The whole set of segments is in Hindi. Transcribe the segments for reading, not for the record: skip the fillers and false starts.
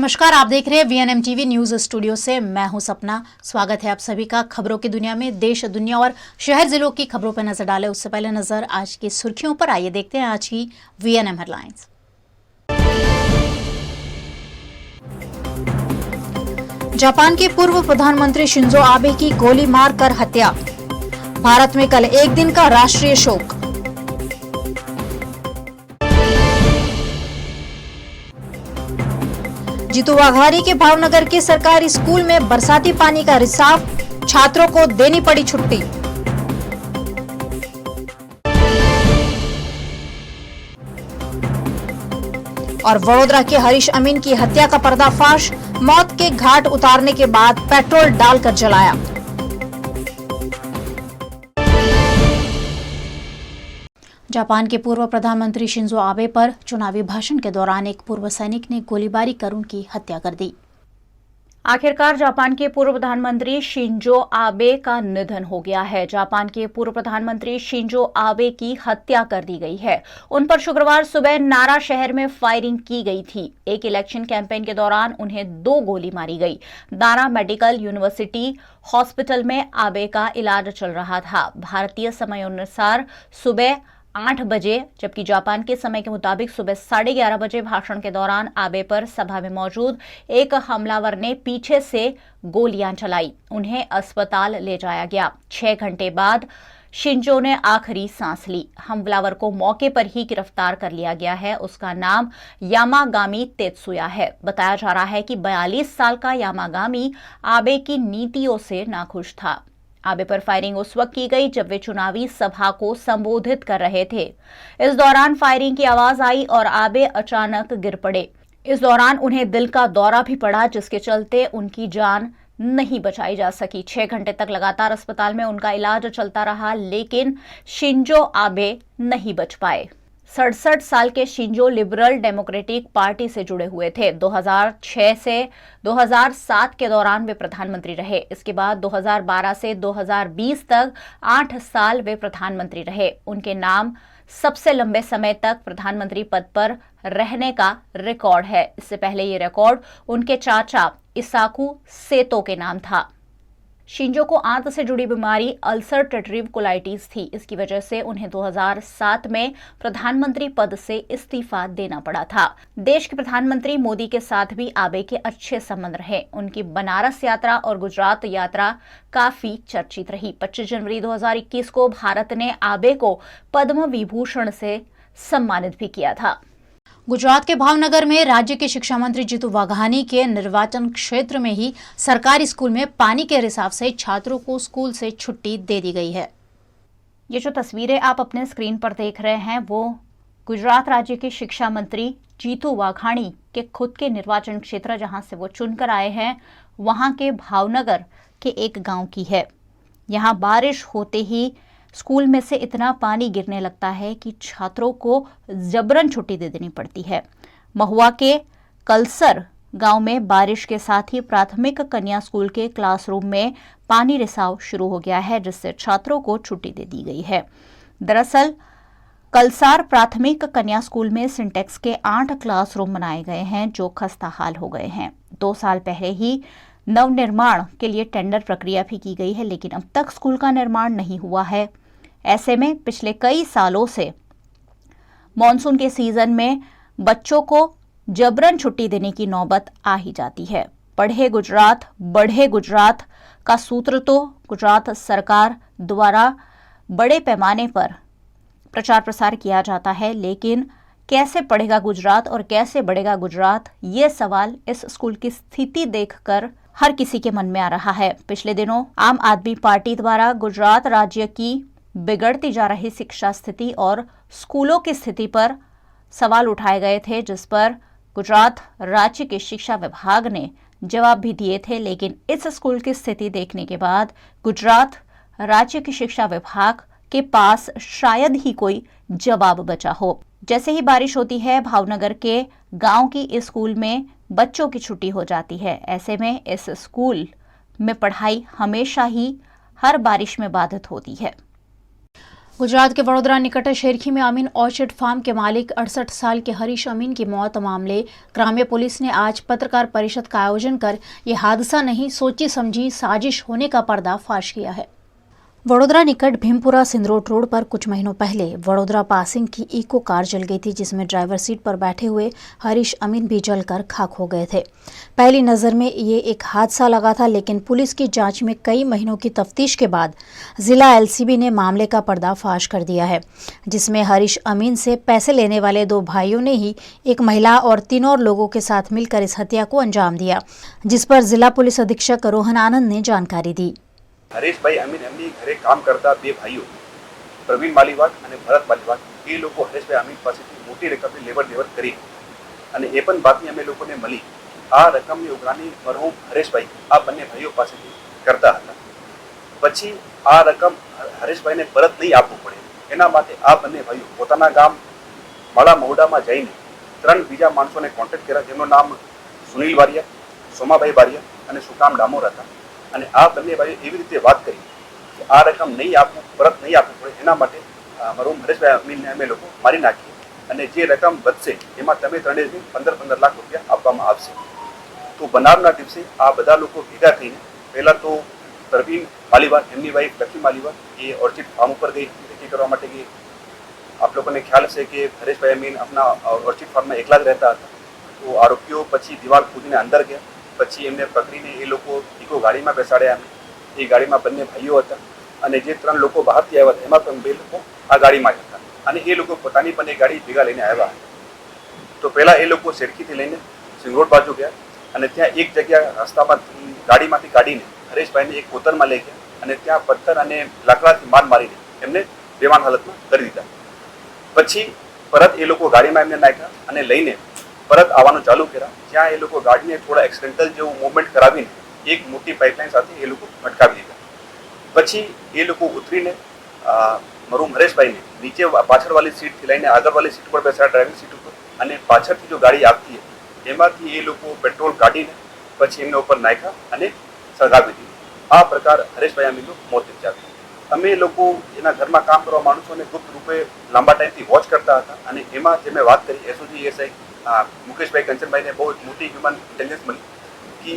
नमस्कार, आप देख रहे हैं वीएनएम टीवी न्यूज स्टूडियो से। मैं हूं सपना। स्वागत है आप सभी का खबरों की दुनिया में। देश दुनिया और शहर जिलों की खबरों पर नजर डालें उससे पहले नजर आज की सुर्खियों पर। आइए देखते हैं आज की वीएनएम हेडलाइंस। जापान के पूर्व प्रधानमंत्री शिंजो आबे की गोली मारकर हत्या। भारत में कल एक दिन का राष्ट्रीय शोक। जीतू वाघानी के भावनगर के सरकारी स्कूल में बरसाती पानी का रिसाव, छात्रों को देनी पड़ी छुट्टी। और वडोदरा के हरीश अमीन की हत्या का पर्दाफाश, मौत के घाट उतारने के बाद पेट्रोल डालकर जलाया। जापान के पूर्व प्रधानमंत्री शिंजो आबे पर चुनावी भाषण के दौरान एक पूर्व सैनिक ने गोलीबारी कर उनकी हत्या कर दी। आखिरकार जापान के पूर्व प्रधानमंत्री शिंजो आबे का निधन हो गया है। जापान के पूर्व प्रधानमंत्री शिंजो आबे की हत्या कर दी गई है। उन पर शुक्रवार सुबह नारा शहर में फायरिंग की गई थी। एक इलेक्शन कैंपेन के दौरान उन्हें 2 गोली मारी गई। नारा मेडिकल यूनिवर्सिटी हॉस्पिटल में आबे का इलाज चल रहा था। भारतीय समय अनुसार सुबह 8 बजे, जबकि जापान के समय के मुताबिक सुबह 11:30 बजे भाषण के दौरान आबे पर सभा में मौजूद एक हमलावर ने पीछे से गोलियां चलाई। उन्हें अस्पताल ले जाया गया। 6 घंटे बाद शिंजो ने आखिरी सांस ली। हमलावर को मौके पर ही गिरफ्तार कर लिया गया है। उसका नाम यामागामी तेत्सुया है। बताया जा रहा है कि 42 साल का यामागामी आबे की नीतियों से नाखुश था। आबे पर फायरिंग उस वक्त की गई जब वे चुनावी सभा को संबोधित कर रहे थे। इस दौरान फायरिंग की आवाज आई और आबे अचानक गिर पड़े। इस दौरान उन्हें दिल का दौरा भी पड़ा, जिसके चलते उनकी जान नहीं बचाई जा सकी। 6 घंटे तक लगातार अस्पताल में उनका इलाज चलता रहा, लेकिन शिंजो आबे नहीं बच पाए। 67 साल के शिंजो लिबरल डेमोक्रेटिक पार्टी से जुड़े हुए थे। 2006 से 2007 के दौरान वे प्रधानमंत्री रहे। इसके बाद 2012 से 2020 तक 8 साल वे प्रधानमंत्री रहे। उनके नाम सबसे लंबे समय तक प्रधानमंत्री पद पर रहने का रिकॉर्ड है। इससे पहले ये रिकॉर्ड उनके चाचा इसाकू सेतो के नाम था। शिंजो को आंत से जुड़ी बीमारी अल्सरटेटिव कोलाइटिस थी। इसकी वजह से उन्हें 2007 में प्रधानमंत्री पद से इस्तीफा देना पड़ा था। देश के प्रधानमंत्री मोदी के साथ भी आबे के अच्छे संबंध रहे। उनकी बनारस यात्रा और गुजरात यात्रा काफी चर्चित रही। 25 जनवरी 2021 को भारत ने आबे को पद्म विभूषण से सम्मानित भी किया था। गुजरात के भावनगर में राज्य के शिक्षा मंत्री जीतू वाघानी के निर्वाचन क्षेत्र में ही सरकारी स्कूल में पानी के रिसाव से छात्रों को स्कूल से छुट्टी दे दी गई है। ये जो तस्वीरें आप अपने स्क्रीन पर देख रहे हैं, वो गुजरात राज्य के शिक्षा मंत्री जीतू वाघानी के खुद के निर्वाचन क्षेत्र, जहां से वो चुनकर आए हैं, वहां के भावनगर के एक गांव की है। यहाँ बारिश होते ही स्कूल में से इतना पानी गिरने लगता है कि छात्रों को जबरन छुट्टी दे देनी पड़ती है। महुआ के कलसर गांव में बारिश के साथ ही प्राथमिक कन्या स्कूल के क्लासरूम में पानी रिसाव शुरू हो गया है, जिससे छात्रों को छुट्टी दे दी गई है। दरअसल कलसार प्राथमिक कन्या स्कूल में सिंटेक्स के 8 क्लासरूम बनाए गए हैं, जो खस्ता हाल हो गए हैं। 2 साल पहले ही नवनिर्माण के लिए टेंडर प्रक्रिया भी की गई है, लेकिन अब तक स्कूल का निर्माण नहीं हुआ है। ऐसे में पिछले कई सालों से मॉनसून के सीजन में बच्चों को जबरन छुट्टी देने की नौबत आ ही जाती है। पढ़े गुजरात बढ़े गुजरात का सूत्र तो गुजरात सरकार द्वारा बड़े पैमाने पर प्रचार प्रसार किया जाता है, लेकिन कैसे पढ़ेगा गुजरात और कैसे बढ़ेगा गुजरात, ये सवाल इस स्कूल की स्थिति देखकर हर किसी के मन में आ रहा है। पिछले दिनों आम आदमी पार्टी द्वारा गुजरात राज्य की बिगड़ती जा रही शिक्षा स्थिति और स्कूलों की स्थिति पर सवाल उठाए गए थे, जिस पर गुजरात राज्य के शिक्षा विभाग ने जवाब भी दिए थे। लेकिन इस स्कूल की स्थिति देखने के बाद गुजरात राज्य के शिक्षा विभाग के पास शायद ही कोई जवाब बचा हो। जैसे ही बारिश होती है, भावनगर के गांव की इस स्कूल में बच्चों की छुट्टी हो जाती है। ऐसे में इस स्कूल में पढ़ाई हमेशा ही हर बारिश में बाधित होती है। गुजरात के वडोदरा निकट शेरखी में अमीन ऑर्चिड फार्म के मालिक 68 साल के हरीश अमीन की मौत मामले ग्राम्य पुलिस ने आज पत्रकार परिषद का आयोजन कर ये हादसा नहीं सोची समझी साजिश होने का पर्दाफाश किया है। वडोदरा निकट भीमपुरा सिंदरोड रोड पर कुछ महीनों पहले वडोदरा पासिंग की इको कार जल गई थी, जिसमें ड्राइवर सीट पर बैठे हुए हरीश अमीन भी जलकर खाक हो गए थे। पहली नज़र में ये एक हादसा लगा था, लेकिन पुलिस की जांच में कई महीनों की तफ्तीश के बाद जिला एलसीबी ने मामले का पर्दाफाश कर दिया है, जिसमें हरीश अमीन से पैसे लेने वाले 2 भाइयों ने ही एक महिला और 3 और लोगों के साथ मिलकर इस हत्या को अंजाम दिया, जिस पर जिला पुलिस अधीक्षक रोहन आनंद ने जानकारी दी। હરેશભાઈ અમીન એમની ઘરે કામ કરતા 2 ભાઈઓ પ્રવીણ માલીવાડ અને ભરત માલીવાડ એ લોકો હરેશભાઈ અમીન પાસેથી મોટી રકમની લેવડ દેવડ કરી અને એ પણ બાતમી અમે લોકોને મળી આ રકમની ઉઘરાણી મરહૂમ હરેશભાઈ આ બંને ભાઈઓ પાસેથી કરતા હતા। પછી આ રકમ હરેશભાઈને પરત નહીં આપવું પડે એના માટે આ બંને ભાઈઓ પોતાના ગામ માળા મહુડામાં જઈને 3 બીજા માણસોને કોન્ટેક્ટ કર્યા, જેમનું નામ સુનિલ બારિયા, સોમાભાઈ બારિયા અને સુકામ ડામોર હતા। અને આ બંને ભાઈઓ એવી રીતે વાત કરી કે આ રકમ નહીં આપવું પરત નહીં આપવું પડે એના માટે મરહૂમ હરેશભાઈ અમીનને અમે લોકો મારી નાખીએ અને જે રકમ વધશે એમાં તમે 15 લાખ રૂપિયા આપવામાં આવશે। તો બનાવના દિવસે આ બધા લોકો ભેગા થઈને પહેલાં તો પ્રવીણ માલીવાડ એમની વાઈફ લક્ષ્મી માલીવાડ એ ઓર્ચિડ ફાર્મ ઉપર ગઈ, રેકી કરવા માટે ગઈ। આપ લોકોને ખ્યાલ હશે કે હરેશભાઈ અમીન આપણા ઓર્ચિડ ફાર્મમાં એકલા જ રહેતા હતા। તો આરોપીઓ પછી દિવાલ કૂદીને અંદર ગયા, પછી એમને પકડીને એ લોકો ઇકો ગાડીમાં બેસાડ્યા। એ ગાડીમાં બંને ભાઈઓ હતા અને જે 3 લોકો બહારથી આવ્યા હતા એમાં પણ 2 લોકો આ ગાડીમાં જ હતા અને એ લોકો પોતાની પણ એ ગાડી ભેગા લઈને આવ્યા હતા। તો પહેલાં એ લોકો શેરખીથી લઈને સિંગરોડ બાજુ ગયા અને ત્યાં એક જગ્યા રસ્તામાં ગાડીમાંથી કાઢીને હરેશભાઈને એક કોતરમાં લઈ ગયા અને ત્યાં પથ્થર અને લાકડાથી માર મારીને એમને બેભાન હાલતમાં કરી દીધા। પછી પરત એ લોકો ગાડીમાં એમને નાખ્યા અને લઈને પરત આવવાનું ચાલુ કર્યા, જ્યાં એ લોકો ગાડીને થોડા એક્સિડેન્ટલ જેવું મૂવમેન્ટ કરાવીને એક મોટી પાઇપલાઇન સાથે એ લોકો અટકાવી દીધા। પછી એ લોકો ઉતરીને મરહૂમ હરેશભાઈને નીચે પાછળવાળી સીટથી લઈને આગળવાળી સીટ પર બેસાડ્યા, ડ્રાઇવિંગ સીટ ઉપર, અને પાછળથી જો ગાડી આવતી એમાંથી એ લોકો પેટ્રોલ કાઢીને પછી એમના ઉપર નાખ્યા અને સળગાવી દીધું। આ પ્રકાર હરેશભાઈ અમીનનું મોત નિપજાવ્યું। અમે લોકો એના ઘરમાં કામ કરવા માણસોને ગુપ્ત રૂપે લાંબા ટાઈમથી વોચ કરતા હતા અને એમાં જે મેં વાત કરી એસઓજી એસઆઈ મુકેશભાઈ કંચનભાઈને બહુ મોટી હ્યુમન ઇન્ટેલિજન્સ મળી કે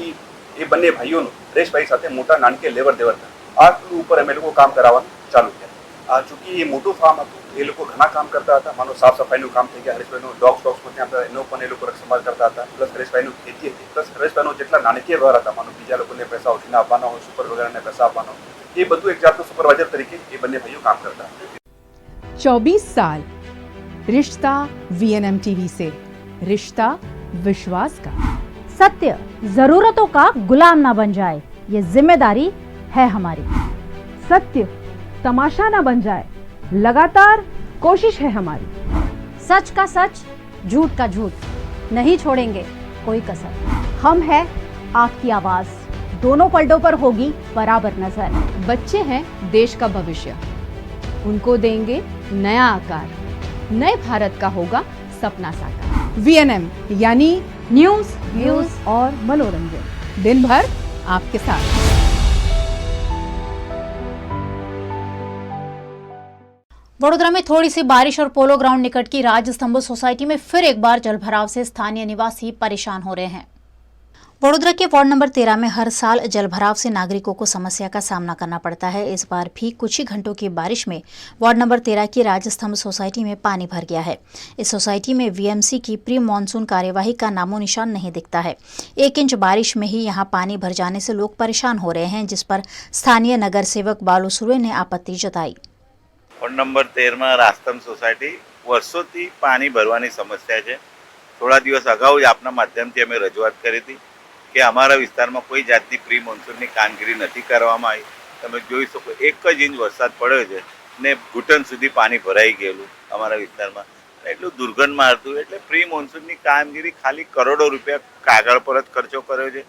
એ બંને ભાઈઓનું હરેશભાઈ સાથે મોટા નાણકીય લેવડ દેવડ હતા। આ ક્લુ ઉપર અમે લોકો કામ કરાવવાનું ચાલુ કર્યા। ચૂંકી એ મોટું ફાર્મ હતું, એ લોકો ઘણા કામ કરતા હતા। માનો સાફ સફાઈનું કામ થઈ ગયા, હરેશભાઈનું ડોગ સ્ટોક્સ પણ ત્યાં હતા, એનો પણ એ લોકો રક્ષમાલ કરતા હતા, પ્લસ હરેશભાઈનું ખેતી હતી, પ્લસ હરેશભાઈનો જેટલા નાણકીય વ્યવહાર હતા, માનો બીજા લોકોને પૈસા ઉઠીને આપવાના હોય, સુપર વગેરેને પૈસા આપવાના હોય, એ બધું એક જાતનું સુપરવાઇઝર તરીકે એ બંને ભાઈઓ કામ करता। 24 साल रिश्ता वीएनएम टीवी से, रिश्ता विश्वास का। सत्य जरूरतों का गुलाम ना बन जाए, ये जिम्मेदारी है हमारी। सत्य तमाशा ना बन जाए, लगातार कोशिश है हमारी। सच का सच, झूठ का झूठ, नहीं छोड़ेंगे कोई कसर। हम है आपकी आवाज, दोनों पलटों पर होगी बराबर नजर। बच्चे हैं देश का भविष्य, उनको देंगे नया आकार, नए भारत का होगा सपना साकार। वीएनएम यानी न्यूज, व्यूज और मनोरंजन, दिन भर आपके साथ। वडोदरा में थोड़ी सी बारिश और पोलो ग्राउंड निकट की राजस्तंभ सोसाइटी में फिर एक बार जलभराव से स्थानीय निवासी परेशान हो रहे हैं। वडोदरा के वार्ड नंबर 13 में हर साल जलभराव से नागरिकों को समस्या का सामना करना पड़ता है। इस बार भी कुछ ही घंटों की बारिश में वार्ड नंबर 13 की राजस्तंभ सोसाइटी में पानी भर गया है। इस सोसाइटी में वीएमसी की प्री मानसून कार्यवाही का नामो निशान नहीं दिखता है। 1 इंच बारिश में ही यहाँ पानी भर जाने से लोग परेशान हो रहे हैं, जिस पर स्थानीय नगर सेवक बालू सुरे ने आपत्ति जताई। वोर्ड नंबर 13 में राजस्तंभ सोसायटी वर्षों पानी भरवानी समस्या है। थोड़ा दिवस अगाऊ आपना माध्यम से अमे रजूआत करी थी कि अमरा विस्तार में कोई जातनी प्री मोन्सून की कामगीरी नहीं करवामां आई। तमे जोई शको 1 इंच वरसाद पड्यो छे ने घूंटण सुधी पानी भराई गयेलुं अमरा विस्तार में। एटलुं दुर्गंध मारतुं, एटले प्री मोन्सून की कामगीरी खाली करोड़ों रुपया कागळ पर ज खर्चो कर्यो छे।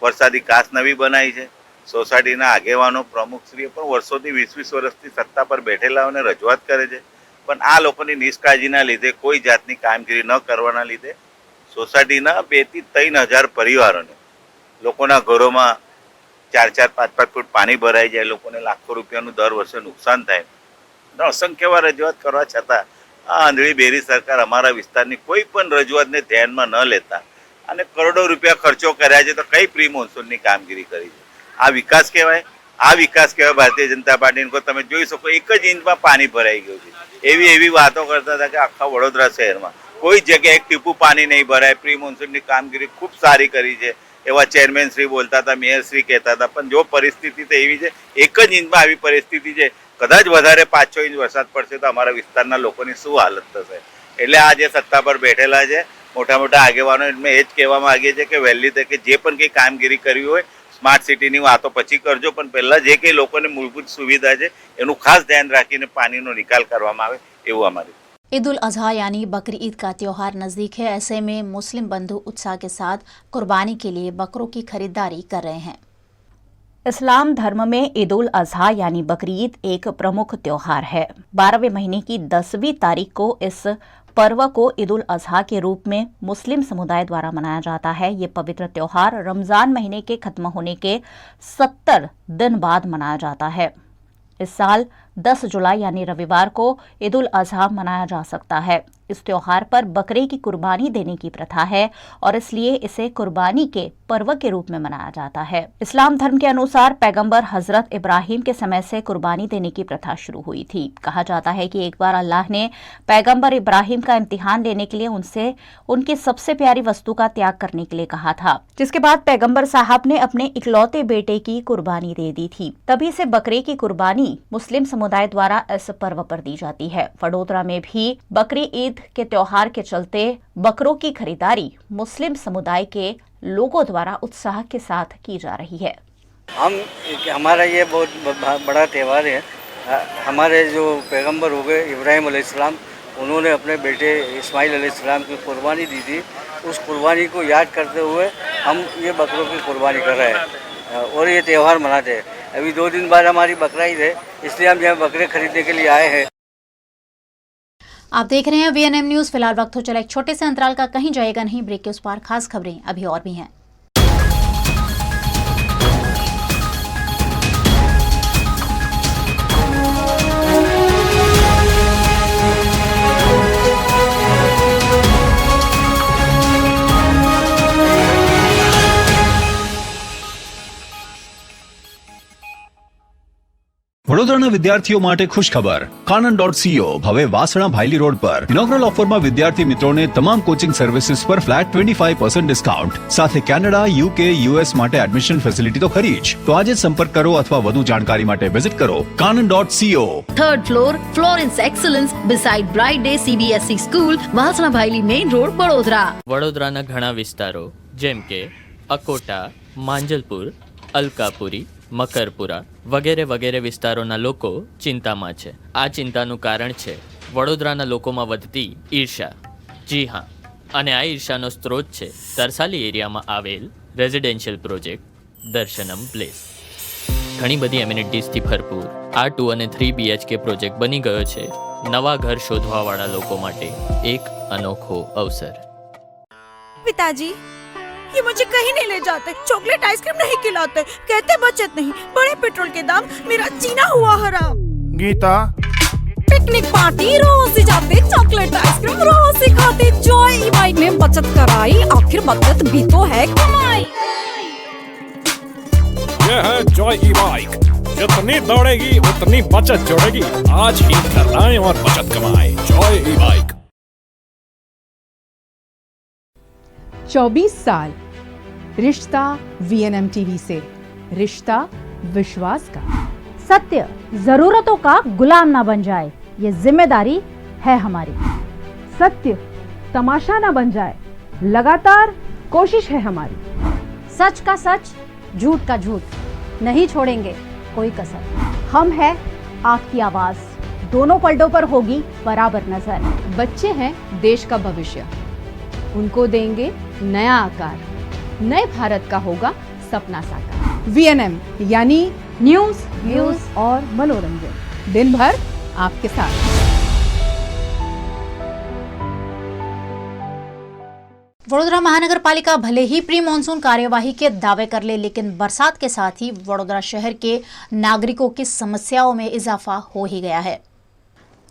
वरसादी कास नवी बनाई है। सोसायटीना आगेवानो प्रमुखश्रीए पण वर्षोथी 20-20 वर्षथी सत्ता पर बैठेलाओने रजूआत करे छे, पण आ लोकोनी निष्काळजीना लीधे कोई जातनी कामगीरी न करवाना लीधे सोसायटीना 2 થી 3 હજાર परिवारोने लोकोना घरोमां 4-4, 5-5 फूट पानी भराई जाए, लोकोने लाखों रुपयानुं दर वर्षे नुकसान थाय। असंख्य વાર રજૂઆત કરવા છતાં આ આંધળી બેરી સરકાર અમારા વિસ્તારની કોઈ પણ રજૂઆતને ધ્યાનમાં ન લેતા અને કરોડો રૂપિયા ખર્ચો કર્યા છે તો કઈ પ્રી મોન્સૂનની કામગીરી કરી છે? આ વિકાસ કહેવાય? આ વિકાસ કહેવાય ભારતીય જનતા પાર્ટીને? તમે જોઈ શકો એક જ ઇંચમાં પાણી ભરાઈ ગયું છે. એવી એવી વાતો કરતા હતા કે આખા વડોદરા શહેરમાં કોઈ જગ્યાએ એક ટીપું પાણી નહીં ભરાય. પ્રી મોન્સૂનની કામગીરી ખૂબ સારી કરી છે એવા ચેરમેન શ્રી બોલતા હતા, મેયર શ્રી કહેતા હતા. પણ જો પરિસ્થિતિ તો એવી છે, એક જ ઇંચમાં આવી પરિસ્થિતિ છે. કદાચ વધારે 5-6 ઇંચ વરસાદ પડશે તો અમારા વિસ્તારના લોકોની શું હાલત થશે? એટલે આ જે સત્તા પર બેઠેલા છે મોટા મોટા આગેવાનો, મેં એ જ કહેવા માંગીએ છીએ કે વહેલી તકે જે પણ કંઈ કામગીરી કરવી હોય સ્માર્ટ સિટીની વાતો પછી કરજો, પણ પહેલાં જે કંઈ લોકોને મૂળભૂત સુવિધા છે એનું ખાસ ધ્યાન રાખીને પાણીનો નિકાલ કરવામાં આવે એવું અમારી। ईद उल अजहा यानी बकरी ईद का त्योहार नजदीक है। ऐसे में मुस्लिम बंधु उत्साह के साथ कुर्बानी के लिए बकरों की खरीदारी कर रहे हैं। इस्लाम धर्म में ईद उल अजहा यानी बकरी ईद एक प्रमुख त्योहार है। 12वें महीने की 10वीं तारीख को इस पर्व को ईद उल अजहा के रूप में मुस्लिम समुदाय द्वारा मनाया जाता है। ये पवित्र त्योहार रमजान महीने के खत्म होने के 70 दिन बाद मनाया जाता है। इस साल 10 जुलाई यानी रविवार को ईद उल अजहा मनाया जा सकता है। इस त्योहार पर बकरे की कुर्बानी देने की प्रथा है और इसलिए इसे कुर्बानी के पर्व के रूप में मनाया जाता है। इस्लाम धर्म के अनुसार पैगंबर हजरत इब्राहिम के समय से कुर्बानी देने की प्रथा शुरू हुई थी। कहा जाता है कि एक बार अल्लाह ने पैगंबर इब्राहिम का इम्तिहान लेने के लिए उनसे उनकी सबसे प्यारी वस्तु का त्याग करने के लिए कहा था, जिसके बाद पैगंबर साहब ने अपने इकलौते बेटे की कुर्बानी दे दी थी। तभी से बकरे की कुर्बानी मुस्लिम समुदाय द्वारा इस पर्व पर दी जाती है। वडोदरा में भी बकरी ईद के त्योहार के चलते बकरों की खरीदारी मुस्लिम समुदाय के लोगों द्वारा उत्साह के साथ की जा रही है। हमारा ये बहुत बड़ा त्यौहार है। हमारे जो पैगंबर हो गए इब्राहिम अलैहिस्सलाम, उन्होंने अपने बेटे इस्माइल अलैहिस्सलाम की कुर्बानी दी थी। उस कुर्बानी को याद करते हुए हम ये बकरों की कुर्बानी कर रहे हैं और ये त्यौहार मनाते हैं। अभी 2 दिन बाद हमारी बकरा ईद है, इसलिए हम यहाँ बकरे खरीदने के लिए आए हैं। आप देख रहे हैं VNM न्यूज। फिलहाल वक्त हो चला एक छोटे से अंतराल का, कहीं जाएगा नहीं। ब्रेक के उस पार खास खबरें अभी और भी हैं। વડોદરાના વિદ્યાર્થીઓ માટે ખુશખબર, Kanan.co હવે વાસણા ભાયલી રોડ પર ઇનોગ્રલ ઓફરમાં વિદ્યાર્થી મિત્રોને તમામ કોચિંગ સર્વિસીસ પર ફ્લેટ 25% ડિસ્કાઉન્ટ સાથે કેનેડા, UK, US માટે એડમિશન ફેસિલિટી તો ખરી જ। તો આજે જ સંપર્ક કરો અથવા વધુ જાણકારી માટે વિઝિટ કરો Kanan.co। Third floor, Florence Excellence beside Bright Day CBSE School, Vasna ભાયલી મેઇન રોડ, વડોદરા। વડોદરાના ઘણા વિસ્તારો જેમ કે અકોટા, માંજલપુર, અલકાપુરી, મકરપુરા વગેરે વગેરે વિસ્તારોના લોકો ચિંતામાં છે। આ ચિંતાનું કારણ છે વડોદરાના લોકોમાં વધતી ઈર્ષા। જી હા, અને આ ઈર્ષાનો સ્ત્રોત છે તરસાલી એરિયામાં આવેલ રેઝિડેન્શિયલ પ્રોજેક્ટ દર્શનમ પ્લેસ। ઘણી બધી એમિનિટીઝથી ભરપૂર આ 2 અને 3 BHK પ્રોજેક્ટ બની ગયો છે નવા ઘર શોધવાવાળા લોકો માટે એક અનોખો અવસર। पिताजी, ये मुझे कहीं नहीं ले जाते, चॉकलेट आइसक्रीम नहीं खिलाते, कहते बचत नहीं, बड़े पेट्रोल के दाम, मेरा जीना हुआ हराम। गीता, पिकनिक पार्टी रोज ही जाते, चॉकलेट आइसक्रीम रोज ही खाते, जॉय ई बाइक में बचत कराई, आखिर बचत भी तो है कमाई। यह है जॉय ई बाइक, जितनी दौड़ेगी उतनी बचत जोड़ेगी। आज ही घर लाएं और बचत कमाएं। जॉय ई बाइक। 24 साल रिश्ता VNM TV से, रिश्ता विश्वास का। सत्य जरूरतों का गुलाम ना बन जाए, ये जिम्मेदारी है हमारी। सत्य तमाशा ना बन जाए, लगातार कोशिश है हमारी। सच का सच, झूठ का झूठ, नहीं छोड़ेंगे कोई कसर। हम है आपकी आवाज, दोनों पलटों पर होगी बराबर नजर। बच्चे हैं देश का भविष्य, उनको देंगे नया आकार, नए भारत का होगा सपना साकार। VNM यानी न्यूज, व्यूज और मनोरंजन, दिन भर आपके साथ। वडोदरा महानगर पालिका भले ही प्री मॉनसून कार्यवाही के दावे कर ले, लेकिन बरसात के साथ ही वडोदरा शहर के नागरिकों की समस्याओं में इजाफा हो ही गया है।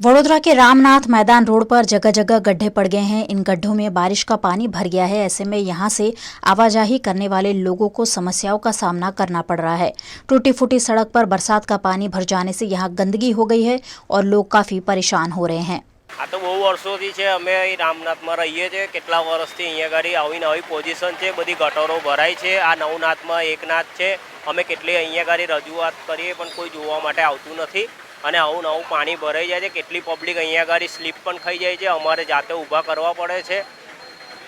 वडोदरा के रामनाथ मैदान रोड पर जगह जगह गड्ढे पड़ गए हैं। इन गड्ढों में बारिश का पानी भर गया है। ऐसे में यहां से आवाजाही करने वाले लोगों को समस्याओं का सामना करना पड़ रहा है। टूटी फूटी सड़क पर बरसात का पानी भर जाने से यहां गंदगी हो गई है और लोग काफी परेशान हो रहे हैं। આ તો બહુ વર્ષોથી છે, અમે અહીં રામનાથમાં રહીએ છીએ, કેટલા વર્ષથી અહીંયા આગળ આવીને આવી પોઝિશન છે, બધી ગટરો ભરાય છે, આ નવનાથમાં એકનાથ છે, અમે કેટલી અહીંયા આગળ રજૂઆત કરીએ પણ કોઈ જોવા માટે આવતું નથી અને આવું નવું પાણી ભરાઈ જાય છે, કેટલી પબ્લિક અહીંયા આગળ સ્લીપ પણ ખાઈ જાય છે, અમારે જાતે ઊભા કરવા પડે છે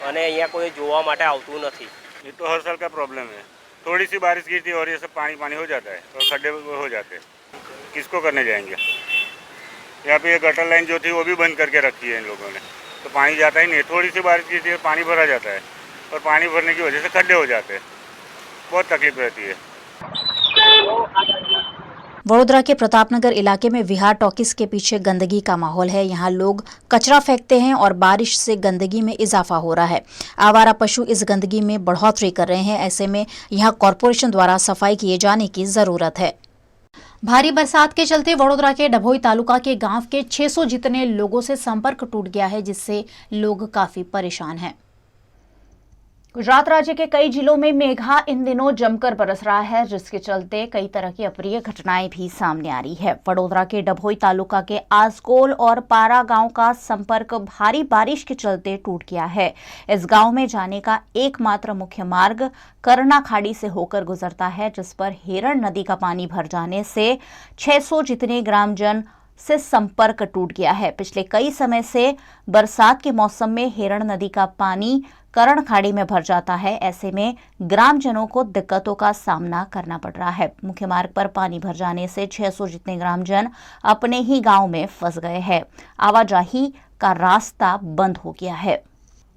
અને અહીંયા કોઈ જોવા માટે આવતું નથી। ये तो हर साल का प्रॉब्लम है, थोड़ी सी बारिश गिरती है और ये सब पानी पानी हो जाता है और खड्डे हो जाते हैं, किसको करने जाएंगे। यहाँ पे ये गटर लाइन जो थी वो भी बंद करके रखी है इन लोगों ने, तो पानी जाता ही नहीं। थोड़ी सी बारिश गिरती है पानी भरा जाता है और पानी भरने की वजह से खड्डे हो जाते हैं, बहुत तकलीफ रहती है। वडोदरा के प्रतापनगर इलाके में विहार टॉकीज के पीछे गंदगी का माहौल है। यहाँ लोग कचरा फेंकते हैं और बारिश से गंदगी में इजाफा हो रहा है। आवारा पशु इस गंदगी में बढ़ोतरी कर रहे हैं। ऐसे में यहाँ कॉरपोरेशन द्वारा सफाई किए जाने की जरूरत है। भारी बरसात के चलते वडोदरा के डभोई तालुका के गांव के 600 जितने लोगों से संपर्क टूट गया है, जिससे लोग काफी परेशान हैं। गुजरात राज्य के कई जिलों में मेघा इन दिनों जमकर बरस रहा है, जिसके चलते कई तरह की अप्रिय घटनाएं भी सामने आ रही है। वडोदरा के डभोई तालुका के आसकोल और पारा गांव का संपर्क भारी बारिश के चलते टूट गया है। इस गांव में जाने का एकमात्र मुख्य मार्ग करना खाड़ी से होकर गुजरता है, जिस पर हेरण नदी का पानी भर जाने से 600 जितने ग्रामजन से संपर्क टूट गया है। पिछले कई समय से बरसात के मौसम में हेरण नदी का पानी करण खाड़ी में भर जाता है। ऐसे में ग्रामजनों को दिक्कतों का सामना करना पड़ रहा है। मुख्य मार्ग पर पानी भर जाने से 600 जितने ग्रामजन अपने ही गांव में फंस गए हैं। आवाजाही का रास्ता बंद हो गया है।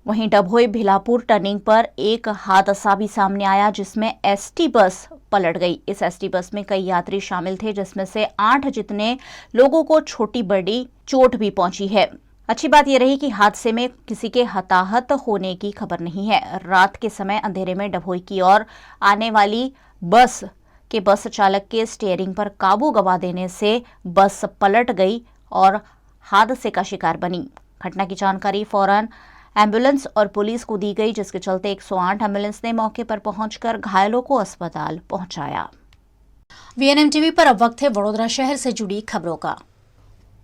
वहीं डभोई भिलापुर टर्निंग पर एक हादसा भी सामने आया, जिसमें एसटी बस पलट गई। इस एसटी बस में कई यात्री शामिल थे, जिसमें से 8 जितने लोगों को छोटी बड़ी चोट भी पहुंची है। अच्छी बात यह रही कि हादसे में किसी के हताहत होने की खबर नहीं है। रात के समय अंधेरे में डभोई की ओर आने वाली बस के बस चालक के स्टीयरिंग पर काबू गंवा देने से बस पलट गई और हादसे का शिकार बनी। घटना की जानकारी फौरन एम्बुलेंस और पुलिस को दी गई, जिसके चलते 108 एम्बुलेंस ने मौके पर पहुंचकर घायलों को अस्पताल पहुंचाया। वीएनएम टीवी पर अब वक्त है वडोदरा शहर से जुड़ी खबरों का।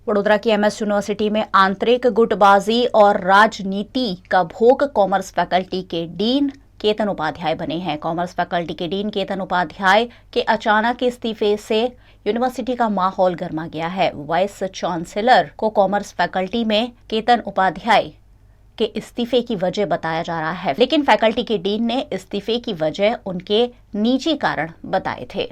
वडोदरा की एमएस यूनिवर्सिटी में आंतरिक गुटबाजी और राजनीति का भोग कॉमर्स फैकल्टी के डीन केतन उपाध्याय बने हैं। कॉमर्स फैकल्टी के डीन केतन उपाध्याय के अचानक इस्तीफे से यूनिवर्सिटी का माहौल गर्मा गया है। वाइस चांसलर को कॉमर्स फैकल्टी में केतन उपाध्याय के इस्तीफे की वजह बताया जा रहा है, लेकिन फैकल्टी के डीन ने इस्तीफे की वजह उनके निजी कारण बताए थे।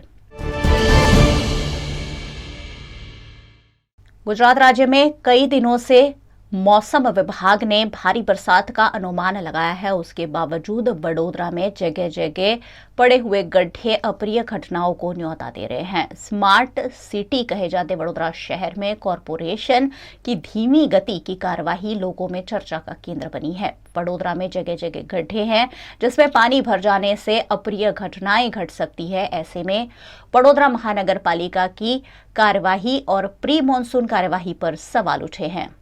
गुजरात राज्य में कई दिनों से मौसम विभाग ने भारी बरसात का अनुमान लगाया है। उसके बावजूद वडोदरा में जगह जगह पड़े हुए गड्ढे अप्रिय घटनाओं को न्योता दे रहे हैं। स्मार्ट सिटी कहे जाते वडोदरा शहर में कॉरपोरेशन की धीमी गति की कार्यवाही लोगों में चर्चा का केंद्र बनी है। वडोदरा में जगह जगह गड्ढे हैं, जिसमें पानी भर जाने से अप्रिय घटनाएं घट सकती है। ऐसे में वडोदरा महानगर पालिका की कार्यवाही और प्री मॉनसून कार्यवाही पर सवाल उठे हैं।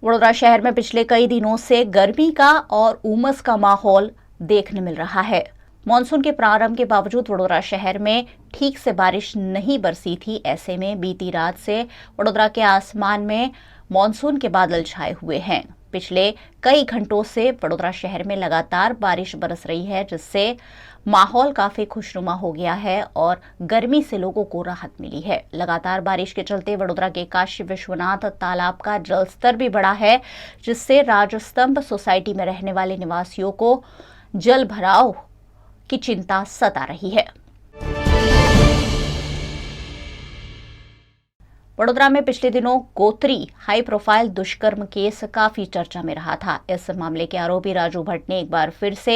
वडोदरा शहर में पिछले कई दिनों से गर्मी का और उमस का माहौल देखने मिल रहा है। मॉनसून के प्रारंभ के बावजूद वडोदरा शहर में ठीक से बारिश नहीं बरसी थी। ऐसे में बीती रात से वडोदरा के आसमान में मॉनसून के बादल छाए हुए हैं। पिछले कई घंटों से वडोदरा शहर में लगातार बारिश बरस रही है, जिससे माहौल काफी खुशनुमा हो गया है और गर्मी से लोगों को राहत मिली है। लगातार बारिश के चलते वडोदरा के काशी विश्वनाथ तालाब का जलस्तर भी बढ़ा है, जिससे राजस्तंभ सोसाइटी में रहने वाले निवासियों को जल भराव की चिंता सता रही है। वडोदरा में पिछले दिनों गोत्री हाई प्रोफाइल दुष्कर्म केस काफी चर्चा में रहा था। इस मामले के आरोपी राजू भट्ट ने एक बार फिर से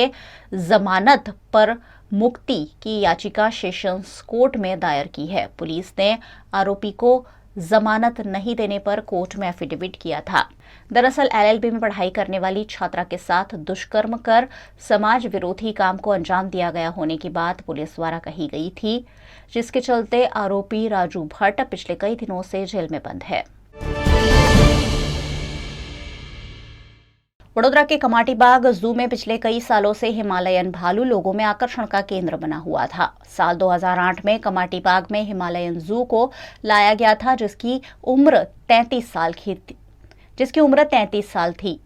जमानत पर मुक्ति की याचिका सेशंस कोर्ट में दायर की है। पुलिस ने आरोपी को जमानत नहीं देने पर कोर्ट में एफिडेविट किया था। दरअसल LLB में पढ़ाई करने वाली छात्रा के साथ दुष्कर्म कर समाज विरोधी काम को अंजाम दिया गया होने की बात पुलिस द्वारा कही गई थी, जिसके चलते आरोपी राजू भट्ट पिछले कई दिनों से जेल में बंद है। वडोदरा के कमाटी बाग जू में पिछले कई सालों से हिमालयन भालू लोगों में आकर्षण का केंद्र बना हुआ था। साल 2008 में कमाटी बाग में हिमालयन जू को लाया गया था, जिसकी उम्र 33 साल थी।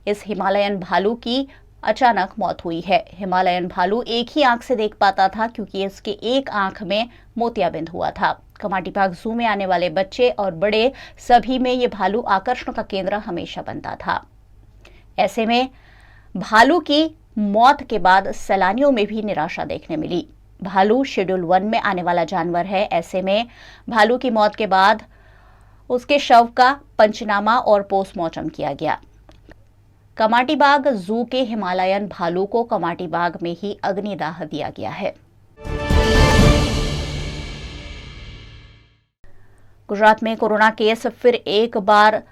इस हिमालयन भालू की अचानक मौत हुई है। हिमालयन भालू एक ही आंख से देख पाता था क्योंकि इसके एक आंख में मोतियाबिंद हुआ था। कमाटी बाग जू में आने वाले बच्चे और बड़े सभी में ये भालू आकर्षण का केंद्र हमेशा बनता था। ऐसे में भालू की मौत के बाद सैलानियों में भी निराशा देखने मिली। भालू शेड्यूल 1 में आने वाला जानवर है। ऐसे में भालू की मौत के बाद उसके शव का पंचनामा और पोस्टमार्टम किया गया। कमाटी बाग जू के हिमालयन भालू को कमाटी बाग में ही अग्निदाह दिया गया है। गुजरात में कोरोना केस फिर एक बार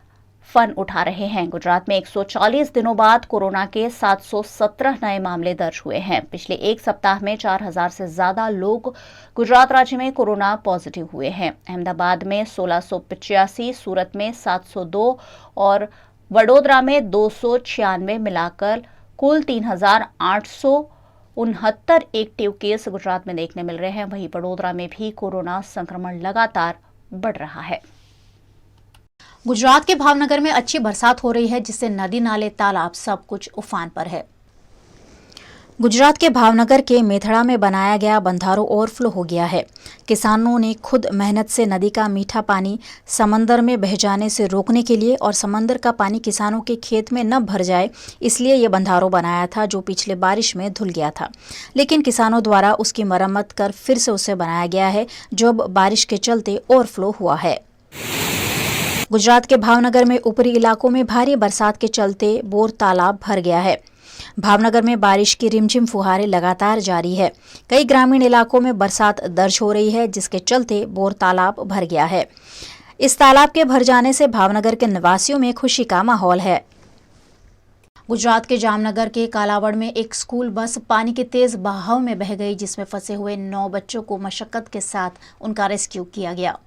फन उठा रहे हैं। गुजरात में 140 दिनों बाद कोरोना के 717 नए मामले दर्ज हुए हैं। पिछले एक सप्ताह में 4000 से ज्यादा लोग गुजरात राज्य में कोरोना पॉजिटिव हुए हैं। अहमदाबाद में 1685, सूरत में 702 और वडोदरा में 296 मिलाकर कुल 3869 एक्टिव केस गुजरात में देखने मिल रहे हैं। वहीं वडोदरा में भी कोरोना संक्रमण लगातार बढ़ रहा है। गुजरात के भावनगर में अच्छी बरसात हो रही है, जिससे नदी नाले तालाब सब कुछ उफान पर है। गुजरात के भावनगर के मेथड़ा में बनाया गया बंधारो ओवरफ्लो हो गया है। किसानों ने खुद मेहनत से नदी का मीठा पानी समंदर में बह जाने से रोकने के लिए और समंदर का पानी किसानों के खेत में न भर जाए, इसलिए ये बंधारो बनाया था, जो पिछले बारिश में धुल गया था। लेकिन किसानों द्वारा उसकी मरम्मत कर फिर से उसे बनाया गया है, जो अब बारिश के चलते ओवरफ्लो हुआ है। गुजरात के भावनगर में ऊपरी इलाकों में भारी बरसात के चलते बोर तालाब भर गया है। भावनगर में बारिश की रिमझिम फुहारें लगातार जारी है। कई ग्रामीण इलाकों में बरसात दर्ज हो रही है, जिसके चलते बोर तालाब भर गया है। इस तालाब के भर जाने से भावनगर के निवासियों में खुशी का माहौल है। गुजरात के जामनगर के कालावड़ में एक स्कूल बस पानी के तेज बहाव में बह गई, जिसमें फंसे हुए 9 बच्चों को मशक्कत के साथ उनका रेस्क्यू किया गया।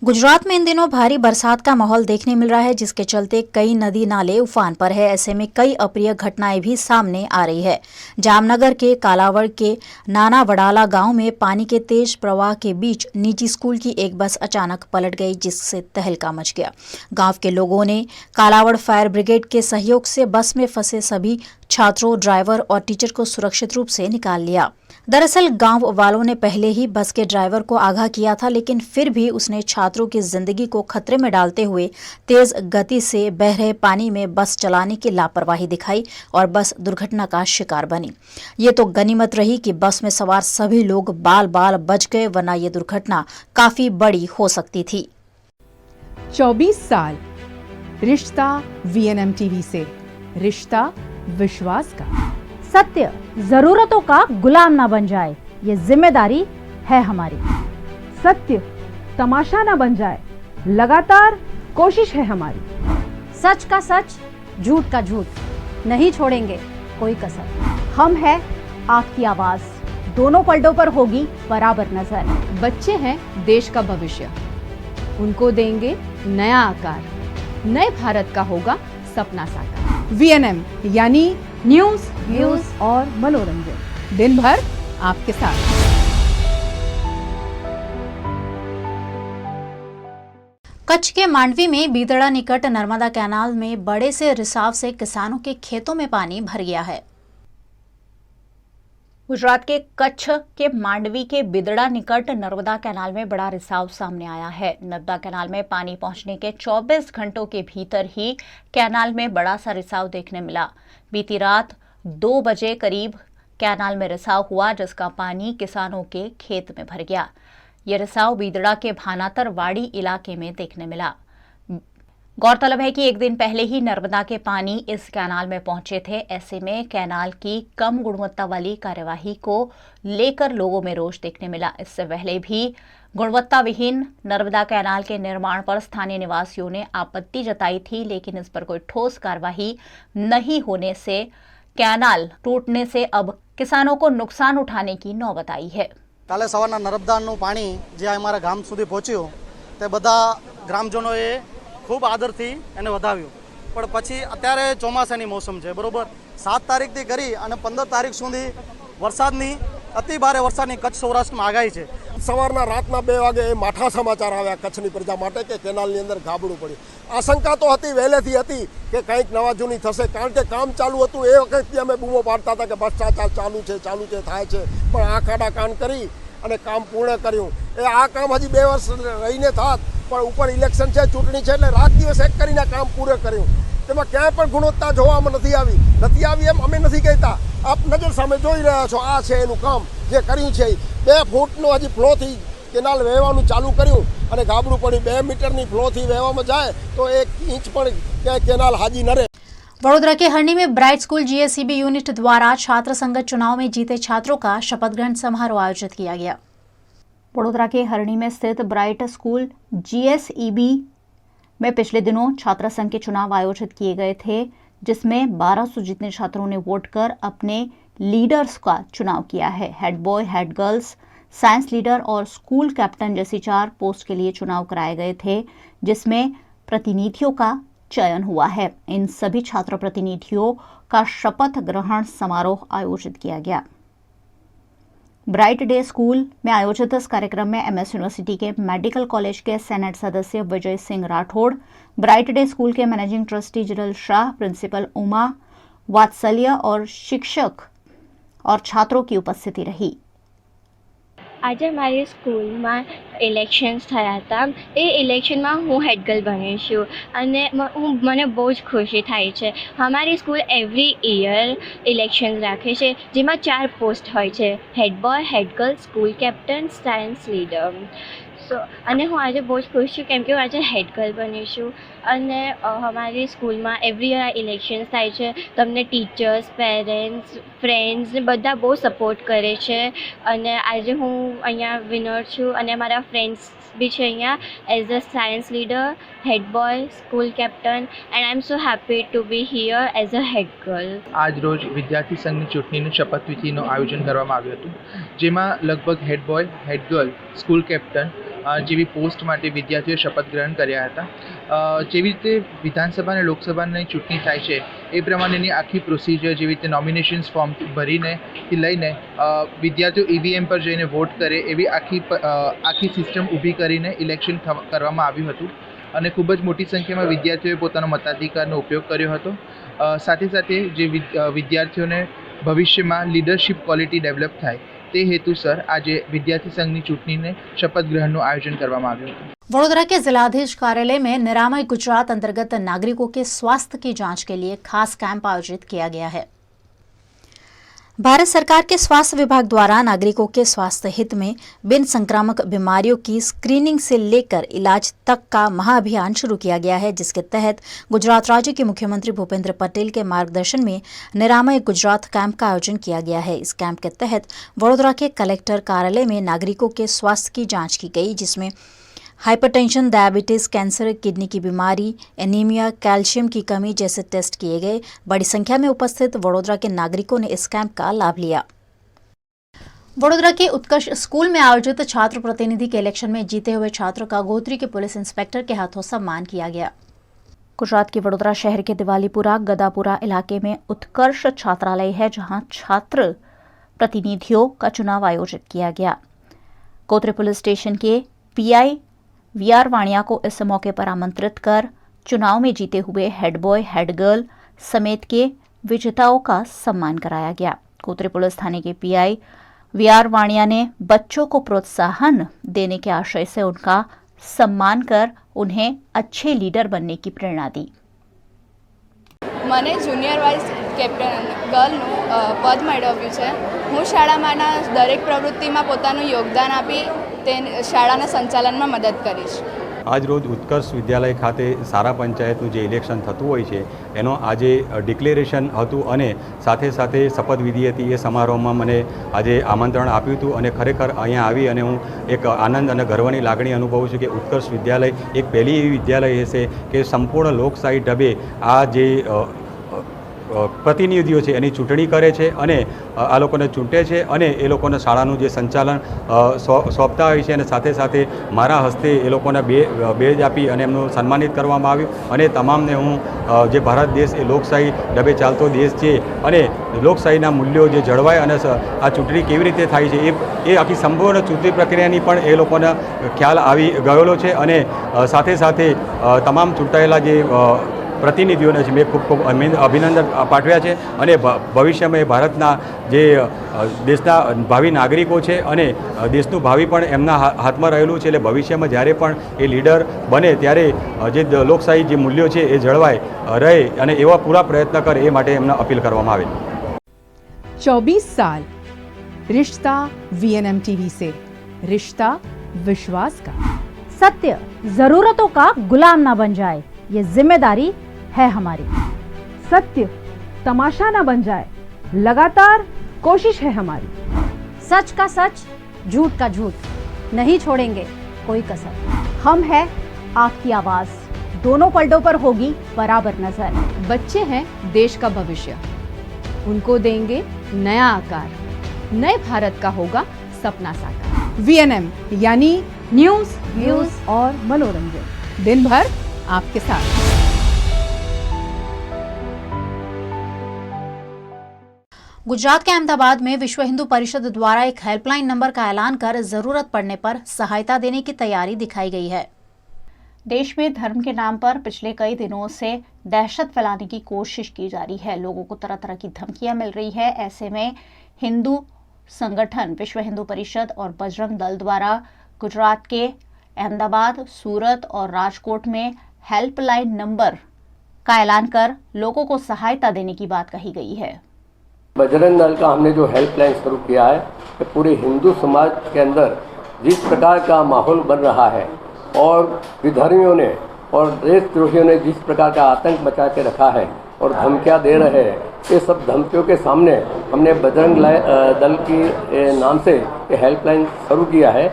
गुजरात में इन दिनों भारी बरसात का माहौल देखने मिल रहा है, जिसके चलते कई नदी नाले उफान पर है। ऐसे में कई अप्रिय घटनाएं भी सामने आ रही है। जामनगर के कालावड़ के नाना वडाला गांव में पानी के तेज प्रवाह के बीच निजी स्कूल की एक बस अचानक पलट गई, जिससे तहलका मच गया। गांव के लोगों ने कालावड़ फायर ब्रिगेड के सहयोग से बस में फंसे सभी छात्रों, ड्राइवर और टीचर को सुरक्षित रूप से निकाल लिया। दरअसल गांव वालों ने पहले ही बस के ड्राइवर को आगाह किया था, लेकिन फिर भी उसने छात्रों की जिंदगी को खतरे में डालते हुए तेज गति से बह रहे पानी में बस चलाने की लापरवाही दिखाई और बस दुर्घटना का शिकार बनी। ये तो गनीमत रही कि बस में सवार सभी लोग बाल बाल बच गए, वरना ये दुर्घटना काफी बड़ी हो सकती थी। 24 साल रिश्ता VNM टीवी से, रिश्ता विश्वास का। सत्य जरूरतों का गुलाम ना बन जाए, ये जिम्मेदारी है हमारी। सत्य तमाशा ना बन जाए, लगातार कोशिश है हमारी। सच का सच, झूठ का झूठ, नहीं छोड़ेंगे कोई कसर। हम है आपकी आवाज, दोनों पलटों पर होगी बराबर नजर। बच्चे हैं देश का भविष्य, उनको देंगे नया आकार, नए भारत का होगा सपना साकार। VNM यानी न्यूज, व्यूज और मनोरंजन, दिन भर आपके साथ। कच्छ के मांडवी में बीदड़ा निकट नर्मदा कैनाल में बड़े से रिसाव से किसानों के खेतों में पानी भर गया है। गुजरात के कच्छ के मांडवी के बिदड़ा निकट नर्मदा कैनाल में बड़ा रिसाव सामने आया है। नर्मदा कैनाल में पानी पहुंचने के 24 घंटों के भीतर ही कैनाल में बड़ा सा रिसाव देखने मिला। बीती रात 2 बजे करीब कैनाल में रिसाव हुआ, जिसका पानी किसानों के खेत में भर गया। यह रिसाव बीदड़ा के भानातर वाड़ी इलाके में देखने मिला। गौरतलब है कि एक दिन पहले ही नर्मदा के पानी इस कैनाल में पहुंचे थे। ऐसे में कैनाल की कम गुणवत्ता वाली कार्यवाही को लेकर लोगों में रोष देखने मिला। इससे पहले भी गुणवत्ता विहीन नर्मदा कैनाल के निर्माण पर स्थानीय निवासियों ने आपत्ति जताई थी, लेकिन इस पर कोई ठोस कार्यवाही नहीं होने से कैनाल टूटने से अब किसानों को नुकसान उठाने की नौबत आई है। કાલે સવારના નર્મદાનું પાણી જે અમારા ગામ સુધી પહોંચ્યું તે બધા ગ્રામજનોએ ખૂબ આદરથી એને વધાવ્યું, પણ પછી અત્યારે ચોમાસાની મોસમ છે, બરોબર 7 તારીખથી કરી અને 15 તારીખ સુધી વરસાદની અતિ ભારે વરસાદની કચ્છ સૌરાષ્ટ્રમાં આગાહી છે। સવારના રાતના 2 વાગે એ માઠા સમાચાર આવ્યા કચ્છની પ્રજા માટે કે કેનાલની અંદર ગાબડું પડ્યું। આશંકા તો હતી, વહેલેથી હતી કે કંઈક નવા જૂની થશે, કારણ કે કામ ચાલુ હતું। એ વખતથી અમે બૂમો પાડતા હતા કે ભ્રષ્ટાચાર ચાલુ છે થાય છે, પણ આ ખાડા કાન કરી અને કામ પૂર્ણ કર્યું। એ આ કામ હજી 2 વર્ષ રહીને થાત, પણ ઉપર ઇલેક્શન છે, ચૂંટણી છે, એટલે રાત દિવસ એક કરીને કામ પૂરું કર્યું। તેમાં ક્યાંય પણ ગુણવત્તા જોવામાં નથી આવી એમ અમે નથી કહેતા। આપ નજર સામે જોઈ રહ્યા છો, આ છે એનું કામ જે કર્યું છે। 2 ફૂટનો હજી ફ્લોથી કેનાલ વહેવાનું ચાલુ કર્યું અને ગાબડું પડ્યું। 2 મીટરની फ्लो वहवामां जाए तो 1 इंच पर केनाल हाजी न रहे। वडोदरा के हरणी में ब्राइट स्कूल जीएसईबी यूनिट द्वारा छात्र संगत चुनाव में जीते छात्रों का शपथ ग्रहण समारोह आयोजित किया गया। वडोदरा के हरणी में स्थित ब्राइट स्कूल जीएसईबी में पिछले दिनों छात्र संघ के चुनाव आयोजित किए गए थे, जिसमें 1200 जितने छात्रों ने वोट कर अपने लीडर्स का चुनाव किया है। Head boy, head girls, science leader और स्कूल कैप्टन जैसी 4 पोस्ट के लिए चुनाव कराए गए थे, जिसमें प्रतिनिधियों का चयन हुआ है। इन सभी छात्र प्रतिनिधियों का शपथ ग्रहण समारोह आयोजित किया गया। ब्राइट डे स्कूल में आयोजित इस कार्यक्रम में एमएस यूनिवर्सिटी के मेडिकल कॉलेज के सेनेट सदस्य Vijay Singh Rathore, bright day school के managing trustee Jiral Shah, principal Uma Vatsalya और शिक्षक और छात्रों की उपस्थिति रही। આજે મારી સ્કૂલમાં ઇલેક્શન્સ થયા હતા। એ ઇલેક્શનમાં હું હેડ ગર્લ બની છું અને મને બહુ જ ખુશી થાય છે। અમારી સ્કૂલ એવરી યર ઇલેક્શન્સ રાખે છે, જેમાં 4 પોસ્ટ હોય છે, head boy, head girl, school captain, science leader. અને હું આજે બહુ જ ખુશ છું કેમ કે હું આજે હેડ ગર્લ બની છું અને અમારી સ્કૂલમાં એવરી યર ઇલેક્શન્સ થાય છે। તમને ટીચર્સ, પેરેન્ટ્સ, ફ્રેન્ડ્સ ને બધા બહુ સપોર્ટ કરે છે અને આજે હું અહીંયા વિનર છું અને મારા ફ્રેન્ડ્સ બી છે અહીંયા as a science leader, head boy, school captain and I am so happy to be here as a head girl. આજ રોજ વિદ્યાર્થી સંઘની ચૂંટણીનું શપથવિધિનું આયોજન કરવામાં આવ્યું હતું, જેમાં લગભગ હેડ boy, head girl, school captain જેવી પોસ્ટ માટે વિદ્યાર્થીઓએ શપથ ગ્રહણ કર્યા હતા। જેવી રીતે વિધાનસભા અને લોકસભાની ચૂંટણી થાય છે એ પ્રમાણેની આખી પ્રોસિજર, જેવી રીતે નોમિનેશન્સ ફોર્મ ભરીને થી લઈને વિદ્યાર્થીઓ ઈવીએમ પર જઈને વોટ કરે એવી આખી સિસ્ટમ ઊભી કરીને ઇલેક્શન કરવામાં આવ્યું હતું અને ખૂબ જ મોટી સંખ્યામાં વિદ્યાર્થીઓએ પોતાનો મતાધિકારનો ઉપયોગ કર્યો હતો। સાથે સાથે જે વિદ્યાર્થીઓને ભવિષ્યમાં લીડરશિપ ક્વોલિટી ડેવલપ થાય તે हेतुसर आज विद्यार्थी संघनी चूंटणी ने शपथ ग्रहण आयोजन करवामां आव्युं हतुं। वडोदरा के जिलाधीश कार्यालय में निरामय गुजरात अंतर्गत नागरिकों के स्वास्थ्य की जांच के लिए खास कैंप आयोजित किया गया है। भारत सरकार के स्वास्थ्य विभाग द्वारा नागरिकों के स्वास्थ्य हित में बिन संक्रामक बीमारियों की स्क्रीनिंग से लेकर इलाज तक का महाअभियान शुरू किया गया है, जिसके तहत गुजरात राज्य के मुख्यमंत्री भूपेंद्र पटेल के मार्गदर्शन में निरामय गुजरात कैंप का आयोजन किया गया है। इस कैंप के तहत वडोदरा के कलेक्टर कार्यालय में नागरिकों के स्वास्थ्य की जाँच की गई, जिसमें हाइपरटेंशन, डायबिटीज, कैंसर, किडनी की बीमारी, एनीमिया, कैल्शियम की कमी जैसे टेस्ट किए गए। बड़ी संख्या में उपस्थित वडोदरा के नागरिकों ने इस कैंप का लाभ लिया। वडोदरा के उत्कर्ष स्कूल में आयोजित छात्र प्रतिनिधि के इलेक्शन में जीते हुए छात्रों का गोत्री के पुलिस इंस्पेक्टर के हाथों सम्मान किया गया। गुजरात के वडोदरा शहर के दिवालीपुरा, गदापुरा इलाके में उत्कर्ष छात्रालय है, जहां छात्र प्रतिनिधियों का चुनाव आयोजित किया गया। गोत्री पुलिस स्टेशन के पीआई वीआर वाणिया को इस मौके पर आमंत्रित कर चुनाव में जीते हुए हेड बॉय, हेड गर्ल समेत के विजेताओं का सम्मान कराया गया। गोत्री पुलिस थाने के पीआई वीआर वाणिया ने बच्चों को प्रोत्साहन देने के आशय से उनका सम्मान कर उन्हें अच्छे लीडर बनने की प्रेरणा दी। મને જુનિયર વાઇસ કેપ્ટન ગર્લનું પદ મેળવ્યું છે। હું શાળામાંના દરેક પ્રવૃત્તિમાં પોતાનું યોગદાન આપી તે શાળાના સંચાલનમાં મદદ કરીશ। આજ રોજ ઉત્કર્ષ વિદ્યાલય ખાતે સારા પંચાયતનું જે ઇલેક્શન થતું હોય છે એનો આજે ડિક્લેરેશન હતું અને સાથે સાથે શપથવિધિ હતી. એ સમારોહમાં મને આજે આમંત્રણ આપ્યું હતું અને ખરેખર અહીંયા આવી અને હું એક આનંદ અને ગર્વની લાગણી અનુભવું છું કે ઉત્કર્ષ વિદ્યાલય એક પહેલી એવી વિદ્યાલય હશે કે સંપૂર્ણ લોકશાહી ઢબે આ જે પ્રતિનિધિઓ છે એની ચૂંટણી કરે છે અને આ લોકોને ચૂંટે છે અને એ લોકોને શાળાનું જે સંચાલન સોંપતા હોય છે અને સાથે સાથે મારા હસ્તે એ લોકોને બેજ આપી અને એમનું સન્માનિત કરવામાં આવ્યું અને તમામને હું જે ભારત દેશ એ લોકશાહી ઢબે ચાલતો દેશ છે અને લોકશાહીના મૂલ્યો જે જળવાય અને આ ચૂંટણી કેવી રીતે થાય છે એ આખી સંપૂર્ણ ચૂંટણી પ્રક્રિયાની પણ એ લોકોને ખ્યાલ આવી ગયેલો છે અને સાથે સાથે તમામ ચૂંટાયેલા જે પ્રતિનિધિઓને છે મેં ખૂબ ખૂબ અભિનંદન પાઠવ્યા છે અને ભવિષ્યમાં ભારતના જે દેશના ભાવિ નાગરિકો છે અને દેશનું ભાવિ પણ એમના હાથમાં રહેલું છે. એટલે ભવિષ્યમાં જ્યારે પણ એ લીડર બને ત્યારે જે લોકશાહી જે મૂલ્યો છે એ જળવાય રહે અને એવા પૂરા પ્રયત્ન કરે એ માટે એમને અપીલ કરવામાં આવે. 24 साल रिश्ता वीएनएम टीवी से रिश्ता विश्वास का. सत्य जरूरतों का गुलाम ना बन जाए, ये जिम्मेदारी है हमारी. सत्य तमाशा ना बन जाए, लगातार कोशिश है हमारी. सच का सच, झूठ का झूठ, नहीं छोड़ेंगे कोई कसर. हम है आपकी आवाज, दोनों पलटों पर होगी बराबर नजर. बच्चे हैं देश का भविष्य, उनको देंगे नया आकार, नए भारत का होगा सपना साकार. वीएनएम यानी न्यूज, व्यूज और मनोरंजन, दिन भर आपके साथ. गुजरात के अहमदाबाद में विश्व हिंदू परिषद द्वारा एक हेल्पलाइन नंबर का ऐलान कर जरूरत पड़ने पर सहायता देने की तैयारी दिखाई गई है. देश में धर्म के नाम पर पिछले कई दिनों से दहशत फैलाने की कोशिश की जा रही है. लोगों को तरह तरह की धमकियां मिल रही है. ऐसे में हिंदू संगठन विश्व हिंदू परिषद और बजरंग दल द्वारा गुजरात के अहमदाबाद, सूरत और राजकोट में हेल्पलाइन नंबर का ऐलान कर लोगों को सहायता देने की बात कही गई है. बजरंग दल का हमने जो हेल्पलाइन शुरू किया है कि पूरे हिंदू समाज के अंदर जिस प्रकार का माहौल बन रहा है और विधर्मियों ने और देशद्रोहियों ने जिस प्रकार का आतंक मचा के रखा है और धमकियां दे रहे हैं, ये सब धमकियों के सामने हमने बजरंग दल की नाम से ये हेल्पलाइन शुरू किया है.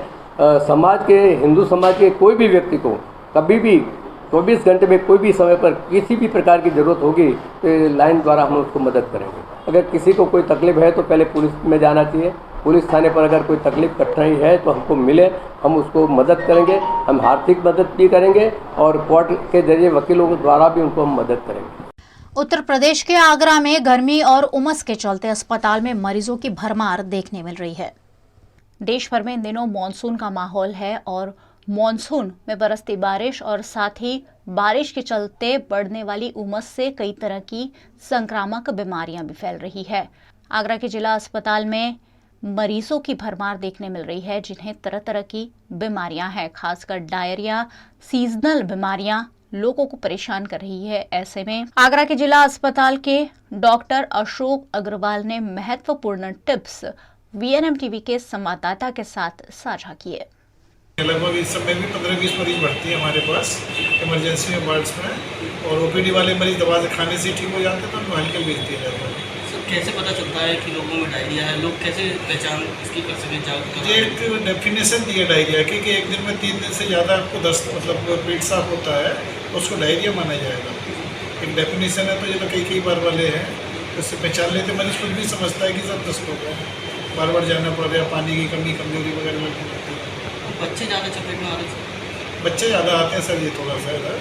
समाज के हिंदू समाज के कोई भी व्यक्ति को कभी भी 24 घंटे में कोई भी समय पर किसी भी प्रकार की ज़रूरत होगी तो लाइन द्वारा हम उसको मदद करेंगे. अगर किसी को कोई तकलीफ है तो पहले पुलिस में जाना चाहिए. पुलिस थाने पर अगर कोई तकलीफ कठिनाई है तो हमको मिले, हम उसको मदद करेंगे. हम आर्थिक मदद भी करेंगे और कोर्ट के जरिए वकीलों द्वारा भी उनको हम मदद करेंगे. उत्तर प्रदेश के आगरा में गर्मी और उमस के चलते अस्पताल में मरीजों की भरमार देखने मिल रही है. देश भर में इन दिनों मॉनसून का माहौल है और मॉनसून में बरसती बारिश और साथ ही बारिश के चलते बढ़ने वाली उमस से कई तरह की संक्रामक बीमारियां भी फैल रही है. आगरा के जिला अस्पताल में मरीजों की भरमार देखने मिल रही है जिन्हें तरह तरह की बीमारियां हैं. खासकर डायरिया, सीजनल बीमारियां लोगों को परेशान कर रही है. ऐसे में आगरा के जिला अस्पताल के डॉक्टर अशोक अग्रवाल ने महत्वपूर्ण टिप्स वीएनएम टीवी के संवाददाता के साथ साझा किए. लगभग इस समय भी 15-20 मरीज भर्ती है हमारे पास इमरजेंसी में, वार्ड्स में, और ओपीडी वाले मरीज दवा खाने से ठीक हो जाते हैं तो उनको हल्के भेज दिया जाता है. सर कैसे पता चलता है कि लोगों में डायरिया है? लोग कैसे पहचान इसकी कर सकें? ये एक डेफिनेशन दी है डायरिया की कि एक दिन में 3 दिन से ज़्यादा आपको दस्त मतलब पेट साफ होता है तो उसको डायरिया माना जाएगा. एक डेफिनेशन है. तो ये तो कई बार वाले हैं उससे पहचान लेते. मरीज खुद भी समझता है कि सब दस्त हो गया, बार बार जाना पड़ रहा है, पानी की कमी कमजोरी वगैरह लगती रहती है. बच्चे ज़्यादा चपेट में आ रहे हैं? बच्चे ज़्यादा आते हैं सर. ये थोड़ा सा है.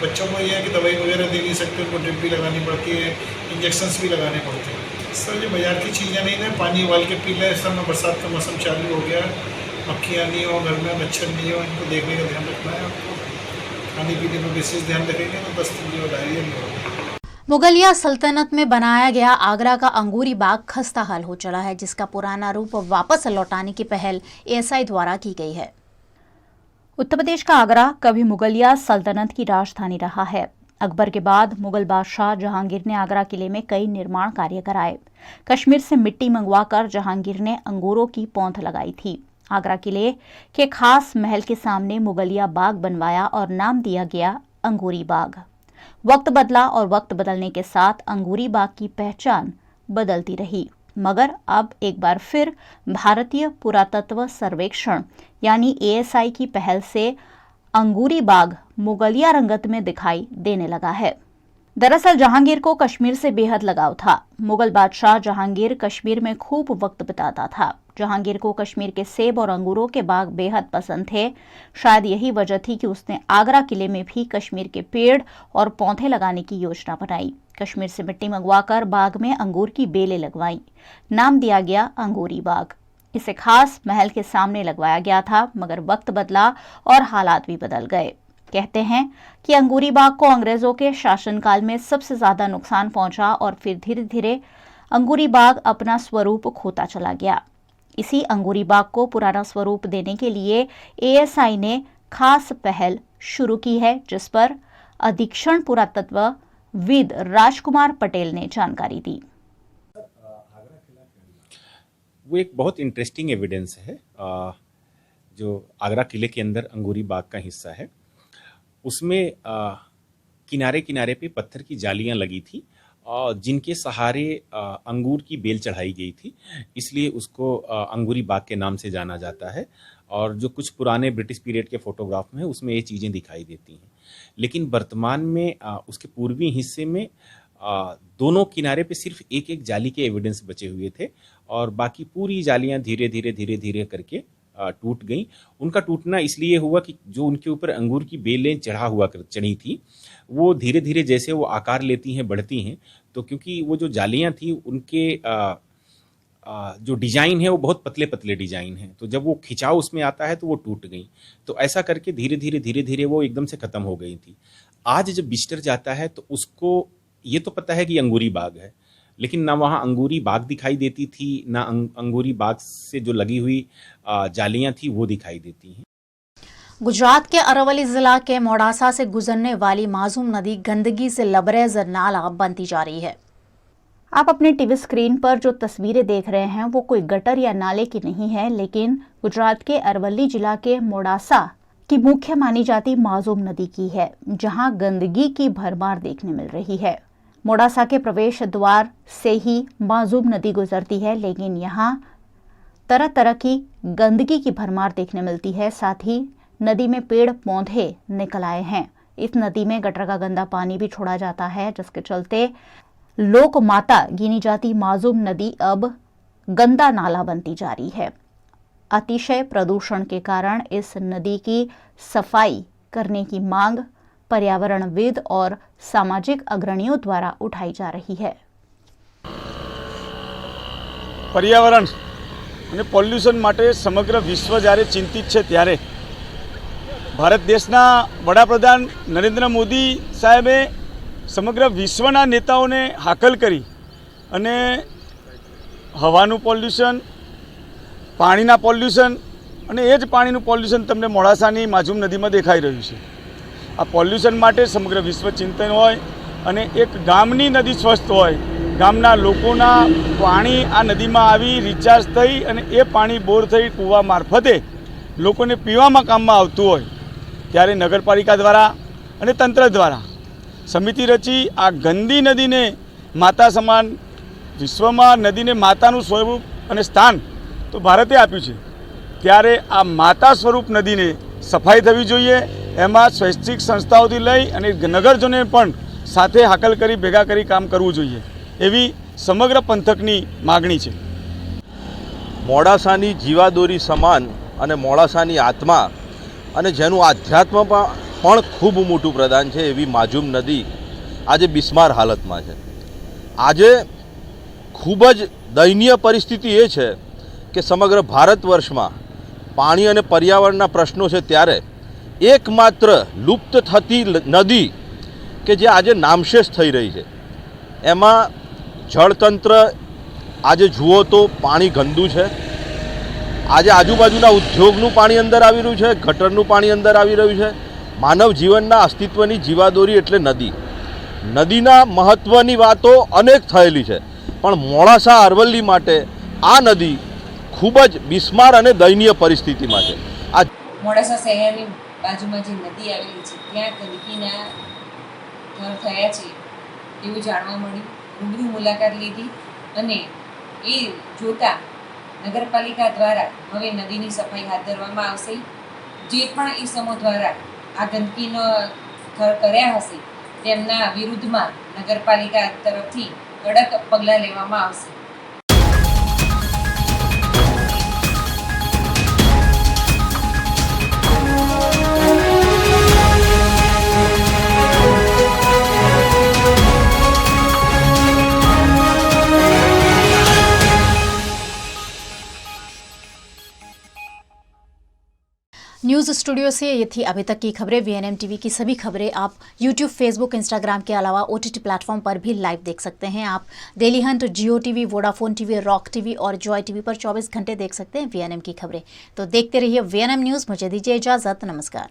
बच्चों को ये है कि दवाई वगैरह दे नहीं सकते, उनको ड्रिप भी लगानी पड़ती है, इंजेक्शंस भी लगाने पड़ते हैं. सर जो बाजार की चीज़ें नहीं है, पानी उबाल के पी लें. इस समय बरसात का मौसम चालू हो गया, मक्खियाँ नहीं हो घर में, मच्छर नहीं हो, इनको देखने का ध्यान रखना है आपको. खाने पीने में विशेष ध्यान रखेंगे तो दस्त नहीं हो, डायरिया नहीं होगा. मुगलिया सल्तनत में बनाया गया आगरा का अंगूरी बाग खस्ता हाल हो चला है, जिसका पुराना रूप वापस लौटाने की पहल एएसआई द्वारा की गई है. उत्तर प्रदेश का आगरा कभी मुगलिया सल्तनत की राजधानी रहा है. अकबर के बाद मुगल बादशाह जहांगीर ने आगरा किले में कई निर्माण कार्य कराए. कश्मीर से मिट्टी मंगवाकर जहांगीर ने अंगूरों की पौध लगाई थी. आगरा किले के खास महल के सामने मुगलिया बाग बनवाया और नाम दिया गया अंगूरी बाग। वक्त बदला और वक्त बदलने के साथ अंगूरी बाग की पहचान बदलती रही, मगर अब एक बार फिर भारतीय पुरातत्व सर्वेक्षण यानी ASI की पहल से अंगूरी बाग मुगलिया रंगत में दिखाई देने लगा है। दरअसल जहांगीर को कश्मीर से बेहद लगाव था। मुगल बादशाह जहांगीर कश्मीर में खूब वक्त बिताता था। जहांगीर को कश्मीर के सेब और अंगूरों के बाग बेहद पसंद थे। शायद यही वजह थी कि उसने आगरा किले में भी कश्मीर के पेड़ और पौधे लगाने की योजना बनाई। कश्मीर से मिट्टी मंगवाकर बाग में अंगूर की बेलें लगवाई। नाम दिया गया अंगूरी बाग। इसे खास महल के सामने लगवाया गया था, मगर वक्त बदला और हालात भी बदल गए। कहते हैं कि अंगूरी बाग को अंग्रेजों के शासनकाल में सबसे ज्यादा नुकसान पहुंचा और फिर धीरे धीरे अंगूरी बाग अपना स्वरूप खोता चला गया। इसी अंगूरी बाग को पुराना स्वरूप देने के लिए ASI ने खास पहल शुरू की है, जिस पर अधीक्षण पुरातत्वविद राजकुमार पटेल ने जानकारी दी। वो एक बहुत इंटरेस्टिंग एविडेंस है जो आगरा किले के अंदर अंगूरी बाग का हिस्सा है। उसमें किनारे किनारे पे पत्थर की जालियां लगी थी जिनके सहारे अंगूर की बेल चढ़ाई गई थी, इसलिए उसको अंगूरी बाग के नाम से जाना जाता है। और जो कुछ पुराने ब्रिटिश पीरियड के फोटोग्राफ में उसमें ये चीज़ें दिखाई देती हैं। लेकिन वर्तमान में उसके पूर्वी हिस्से में दोनों किनारे पे सिर्फ एक एक जाली के एविडेंस बचे हुए थे और बाकी पूरी जालियां धीरे धीरे करके टूट गई। उनका टूटना इसलिए हुआ कि जो उनके ऊपर अंगूर की बेलें चढ़ी थी वो धीरे धीरे जैसे वो आकार लेती हैं, बढ़ती हैं, तो क्योंकि वो जो जालियां थी उनके जो डिजाइन है वो बहुत पतले पतले डिजाइन है, तो जब वो खिंचाव उसमें आता है तो वो टूट गई। तो ऐसा करके धीरे धीरे वो एकदम से खत्म हो गई थी। आज जब विजिटर जाता है तो उसको ये तो पता है कि अंगूरी बाग है, लेकिन ना वहाँ अंगूरी बाग दिखाई देती थी, ना अंगूरी बाग से जो लगी हुई जालियां थी वो दिखाई देती हैं। गुजरात के अरवली जिला के मोडासा से गुजरने वाली मासूम नदी गंदगी से लबरेज नाला बनती जा रही है। आप अपने टीवी स्क्रीन पर जो तस्वीरें देख रहे हैं वो कोई गटर या नाले की नहीं है, लेकिन गुजरात के अरवली जिला के मोडासा की मुख्य मानी जाती मासूम नदी की है, जहां गंदगी की भरमार देखने मिल रही है। मोडासा के प्रवेश द्वार से ही मासूम नदी गुजरती है, लेकिन यहाँ तरह तरह की गंदगी की भरमार देखने मिलती है। साथ ही नदी में पेड़ पौधे निकल आए हैं। इस नदी में गटर का गंदा पानी भी छोड़ा जाता है, जिसके चलते लोक माता गिनी जाती मासूम नदी अब गंदा नाला बनती जा रही है। अतिशय प्रदूषण के कारण इस नदी की सफाई करने की मांग पर्यावरणविद और सामाजिक अग्रणियों द्वारा उठाई जा रही है। पर्यावरण અને પોલ્યુશન માટે સમગ્ર વિશ્વ જ્યારે ચિંતિત છે ત્યારે ભારત દેશના વડાપ્રધાન નરેન્દ્ર મોદી સાહેબે સમગ્ર વિશ્વના નેતાઓને હાકલ કરી અને હવાનું પોલ્યુશન, પાણીના પોલ્યુશન અને એ જ પાણીનું પોલ્યુશન તમને મોડાસાની માઝૂમ નદીમાં દેખાઈ રહ્યું છે। આ પોલ્યુશન માટે સમગ્ર વિશ્વ ચિંતન હોય અને એક ગામની નદી સ્વસ્થ હોય, ગામના લોકોના પાણી આ નદીમાં આવી રિચાર્જ થઈ અને એ પાણી બોર થઈ કૂવા મારફતે લોકોને પીવામાં કામમાં આવતું હોય, ત્યારે નગરપાલિકા દ્વારા અને તંત્ર દ્વારા સમિતિ રચી આ ગંદી નદીને માતા સમાન વિશ્વમાં નદીને માતાનું સ્વરૂપ અને સ્થાન તો ભારતે આપ્યું છે, ત્યારે આ માતા સ્વરૂપ નદીને સફાઈ થવી જોઈએ। એમાં સ્વૈચ્છિક સંસ્થાઓથી લઈ અને નગરજનોએ પણ સાથે હાકલ કરી ભેગા કરી કામ કરવું જોઈએ એવી સમગ્ર પંથકની માગણી છે। મોડાસાની જીવાદોરી સમાન અને મોડાસાની આત્મા અને જેનું આધ્યાત્મ પણ ખૂબ મોટું પ્રદાન છે એવી માઝૂમ નદી આજે બિસ્માર હાલતમાં છે। આજે ખૂબ જ દયનીય પરિસ્થિતિ એ છે કે સમગ્ર ભારત વર્ષમાં પાણી અને પર્યાવરણના પ્રશ્નો છે ત્યારે એકમાત્ર લુપ્ત થતી નદી કે જે આજે નામશેષ થઈ રહી છે એમાં જળતંત્ર આજે જુઓ તો પાણી ગંદુ છે। આજે આજુબાજુના ઉદ્યોગનું પાણી અંદર આવી રહ્યું છે, ગટરનું પાણી અંદર આવી રહ્યું છે। માનવ જીવનના અસ્તિત્વની જીવાદોરી એટલે નદી। નદીના મહત્ત્વની વાતો અનેક થયેલી છે, પણ મોડાસા અરવલ્લી માટે આ નદી ખૂબ જ બિસ્માર અને દયનીય પરિસ્થિતિમાં છે. આ મોડાસા શહેરની બાજુમાં જે નદી આવેલી છે ત્યાં ગંદકીના ઘર થયા છે એવું જાણવા મળ્યું. રૂબરૂ મુલાકાત લીધી અને એ જોતા નગરપાલિકા દ્વારા હવે નદીની સફાઈ હાથ ધરવામાં આવશે. જે પણ ઇસમો દ્વારા આ ગંદકીનો ઘર કર્યા હશે તેમના વિરુદ્ધમાં નગરપાલિકા તરફથી કડક પગલાં લેવામાં આવશે. न्यूज़ स्टूडियो से ये थी अभी तक की खबरें. VNM टीवी की सभी खबरें आप YouTube, Facebook, Instagram के अलावा OTT प्लेटफॉर्म पर भी लाइव देख सकते हैं. आप Dailyhunt, Jio TV, Vodafone TV, Rock TV और जॉय टीवी पर 24 घंटे देख सकते हैं VNM की खबरें. तो देखते रहिए VNM न्यूज़. मुझे दीजिए इजाज़त. नमस्कार.